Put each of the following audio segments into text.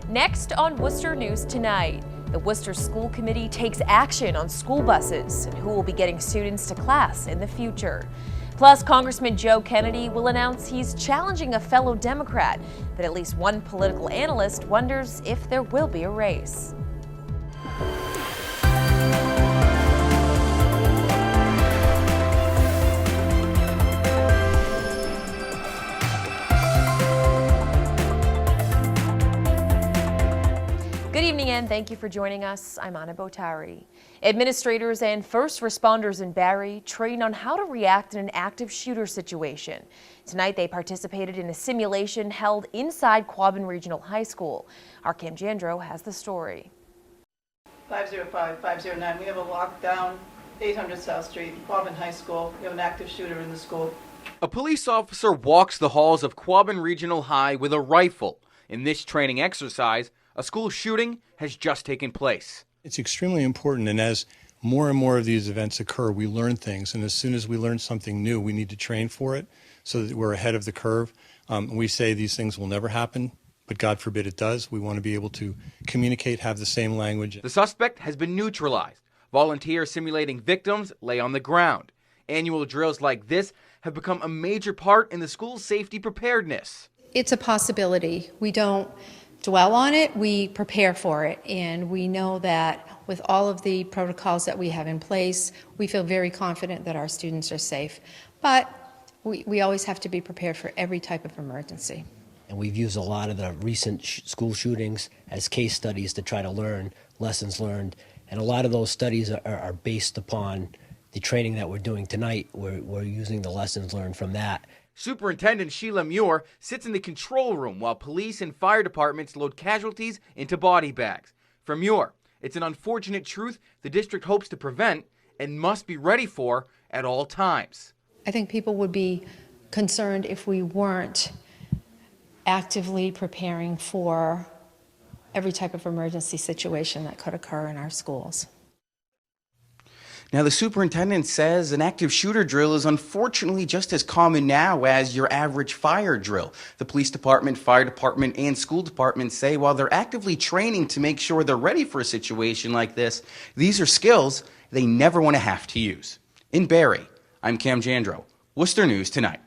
Next on Worcester News Tonight, the Worcester School Committee takes action on school buses and who will be getting students to class in the future. Plus, Congressman Joe Kennedy will announce he's challenging a fellow Democrat, but at least one political analyst wonders if there will be a race. Good evening and thank you for joining us. I'm Anna Botari. Administrators and first responders in Barrie train on how to react in an active shooter situation. Tonight they participated in a simulation held inside Quabbin Regional High School. Our Cam Jandro has the story. 505, 509, we have a lockdown, 800 South Street, Quabbin High School. We have an active shooter in the school. A police officer walks the halls of Quabbin Regional High with a rifle. In this training exercise, a school shooting has just taken place. It's extremely important, and as more and more of these events occur, we learn things, and as soon as we learn something new, we need to train for it so that we're ahead of the curve. We say these things will never happen, but God forbid it does. We want to be able to communicate, have the same language. The suspect has been neutralized. Volunteers simulating victims lay on the ground. Annual drills like this have become a major part in the school's safety preparedness. It's a possibility. We don't dwell on it, we prepare for it, and we know that with all of the protocols that we have in place, we feel very confident that our students are safe. But we always have to be prepared for every type of emergency. And we've used a lot of the recent school shootings as case studies to try to learn lessons learned. And a lot of those studies are based upon the training that we're doing tonight. We're using the lessons learned from that. Superintendent Sheila Muir sits in the control room while police and fire departments load casualties into body bags. For Muir, it's an unfortunate truth the district hopes to prevent and must be ready for at all times. I think people would be concerned if we weren't actively preparing for every type of emergency situation that could occur in our schools. Now, the superintendent says an active shooter drill is unfortunately just as common now as your average fire drill. The police department, fire department, and school department say while they're actively training to make sure they're ready for a situation like this, these are skills they never want to have to use. In Barrie, I'm Cam Jandro, Worcester News Tonight.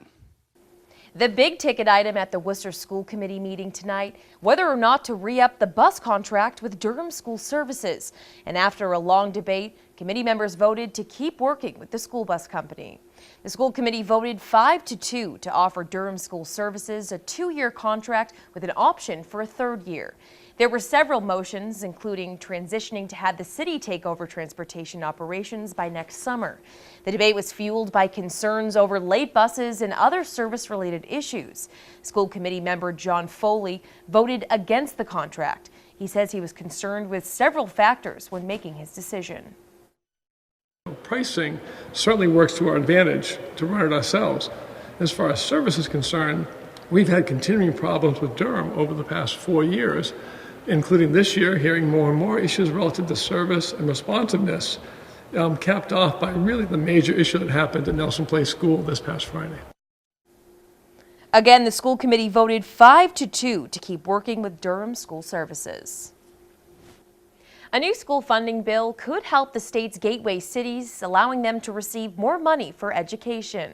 The big ticket item at the Worcester School Committee meeting tonight, whether or not to re-up the bus contract with Durham School Services. And after a long debate, committee members voted to keep working with the school bus company. The school committee voted 5-2 to offer Durham School Services a 2-year contract with an option for a 3rd year. There were several motions, including transitioning to have the city take over transportation operations by next summer. The debate was fueled by concerns over late buses and other service-related issues. School committee member John Foley voted against the contract. He says he was concerned with several factors when making his decision. Pricing certainly works to our advantage to run it ourselves. As far as service is concerned, we've had continuing problems with Durham over the past 4 years, including this year, hearing more and more issues relative to service and responsiveness, capped off by really the major issue that happened at Nelson Place School this past Friday. Again, the school committee voted 5-2 to keep working with Durham School Services. A new school funding bill could help the state's gateway cities, allowing them to receive more money for education.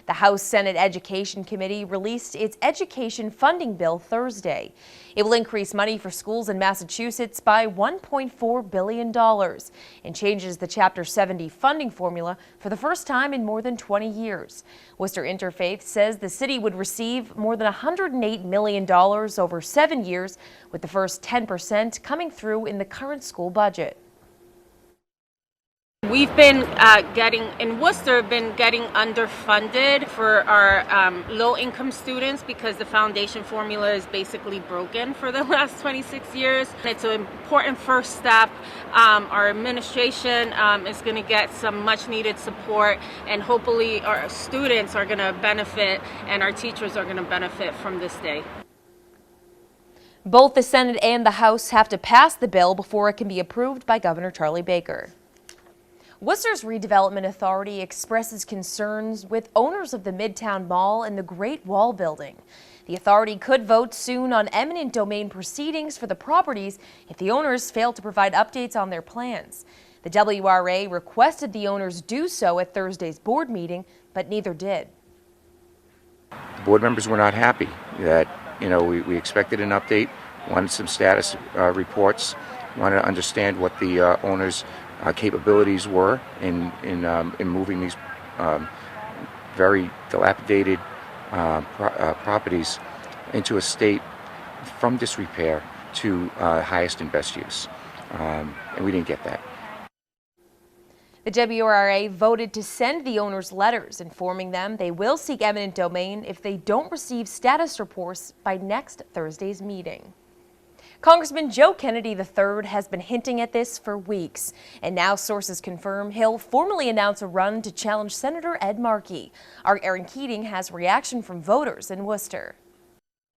The House Senate Education Committee released its education funding bill Thursday. It will increase money for schools in Massachusetts by $1.4 billion and changes the Chapter 70 funding formula for the first time in more than 20 years. Worcester Interfaith says the city would receive more than $108 million over 7 years, with the first 10% coming through in the current school budget. We've been in Worcester, getting underfunded for our low-income students because the foundation formula is basically broken for the last 26 years. It's an important first step. Our administration is going to get some much-needed support, and hopefully our students are going to benefit and our teachers are going to benefit from this day. Both the Senate and the House have to pass the bill before it can be approved by Governor Charlie Baker. Worcester's Redevelopment Authority expresses concerns with owners of the Midtown Mall and the Great Wall building. The authority could vote soon on eminent domain proceedings for the properties if the owners fail to provide updates on their plans. The WRA requested the owners do so at Thursday's board meeting, but neither did. The board members were not happy that, we expected an update, wanted some status reports, wanted to understand what the owners' capabilities were in moving these very dilapidated properties into a state from disrepair to highest and best use. And we didn't get that. The WRA voted to send the owners letters informing them they will seek eminent domain if they don't receive status reports by next Thursday's meeting. Congressman Joe Kennedy III has been hinting at this for weeks, and now sources confirm he'll formally announce a run to challenge Senator Ed Markey. Our Erin Keating has reaction from voters in Worcester.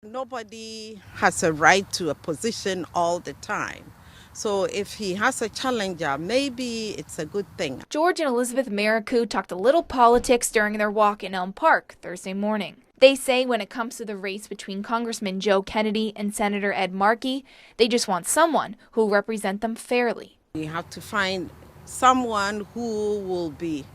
Nobody has a right to a position all the time. So if he has a challenger, maybe it's a good thing. George and Elizabeth MIRAKU talked a little politics during their walk in Elm Park Thursday morning. They say when it comes to the race between Congressman Joe Kennedy and Senator Ed Markey, they just want someone who will represent them fairly. We have to find someone who will be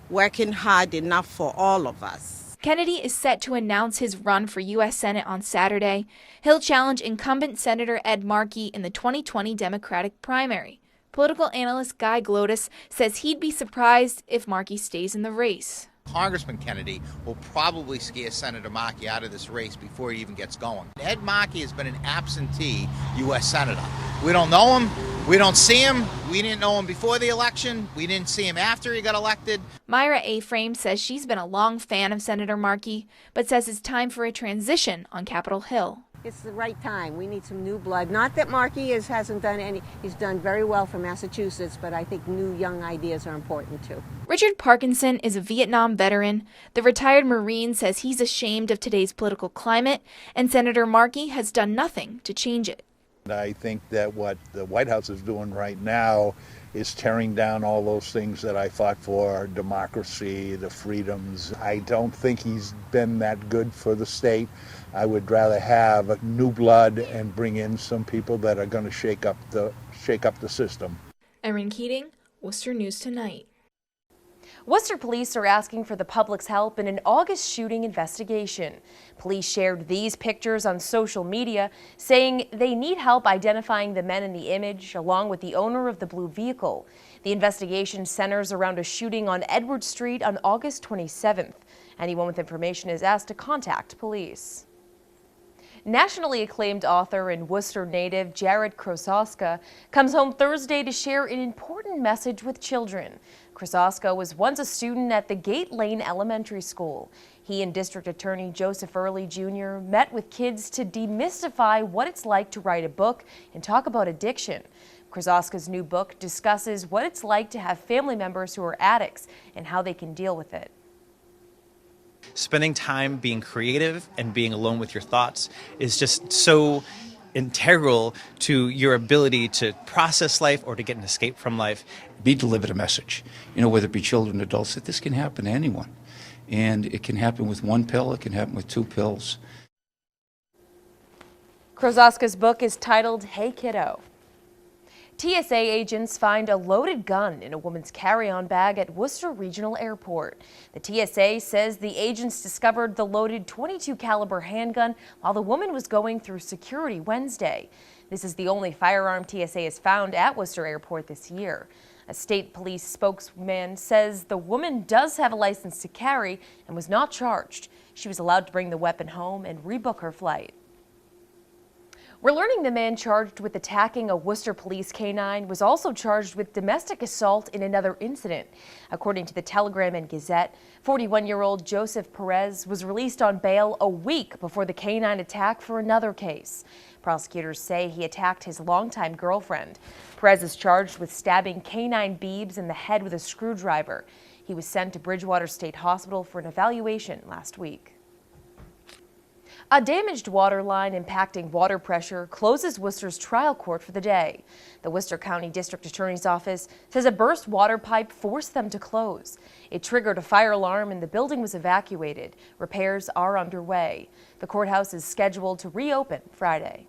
working hard enough for all of us. Kennedy is set to announce his run for U.S. Senate on Saturday. He'll challenge incumbent Senator Ed Markey in the 2020 Democratic primary. Political analyst Guy Glotis says he'd be surprised if Markey stays in the race. Congressman Kennedy will probably scare Senator Markey out of this race before he even gets going. Ed Markey has been an absentee U.S. Senator. We don't know him. We don't see him. We didn't know him before the election. We didn't see him after he got elected. MYRA AFRAME says she's been a long fan of Senator Markey, but says it's time for a transition on Capitol Hill. It's the right time. We need some new blood. Not that Markey hasn't done any, he's done very well for Massachusetts, but I think new young ideas are important too. Richard Parkinson is a Vietnam veteran. The retired Marine says he's ashamed of today's political climate, and Senator Markey has done nothing to change it. I think that what the White House is doing right now is tearing down all those things that I fought for, democracy, the freedoms. I don't think he's been that good for the state. I would rather have new blood and bring in some people that are going to shake up the system. Erin Keating, Worcester News Tonight. Worcester police are asking for the public's help in an August shooting investigation. Police shared these pictures on social media, saying they need help identifying the men in the image, along with the owner of the blue vehicle. The investigation centers around a shooting on Edward Street on August 27th. Anyone with information is asked to contact police. Nationally acclaimed author and Worcester native Jared Krososka comes home Thursday to share an important message with children. Krososka was once a student at the Gate Lane Elementary School. He and District Attorney Joseph Early Jr. met with kids to demystify what it's like to write a book and talk about addiction. Krososka's new book discusses what it's like to have family members who are addicts and how they can deal with it. Spending time being creative and being alone with your thoughts is just so integral to your ability to process life or to get an escape from life. Be delivered a message, whether it be children or adults, that this can happen to anyone. And it can happen with one pill, it can happen with 2 pills. Krososka's book is titled Hey Kiddo. TSA agents find a loaded gun in a woman's carry-on bag at Worcester Regional Airport. The TSA says the agents discovered the loaded .22 caliber handgun while the woman was going through security Wednesday. This is the only firearm TSA has found at Worcester Airport this year. A state police spokesman says the woman does have a license to carry and was not charged. She was allowed to bring the weapon home and rebook her flight. We're learning the man charged with attacking a Worcester police canine was also charged with domestic assault in another incident. According to the Telegram and Gazette, 41-year-old Joseph Perez was released on bail a week before the canine attack for another case. Prosecutors say he attacked his longtime girlfriend. Perez is charged with stabbing canine Beebs in the head with a screwdriver. He was sent to Bridgewater State Hospital for an evaluation last week. A damaged water line impacting water pressure closes Worcester's trial court for the day. The Worcester County District Attorney's Office says a burst water pipe forced them to close. It triggered a fire alarm and the building was evacuated. Repairs are underway. The courthouse is scheduled to reopen Friday.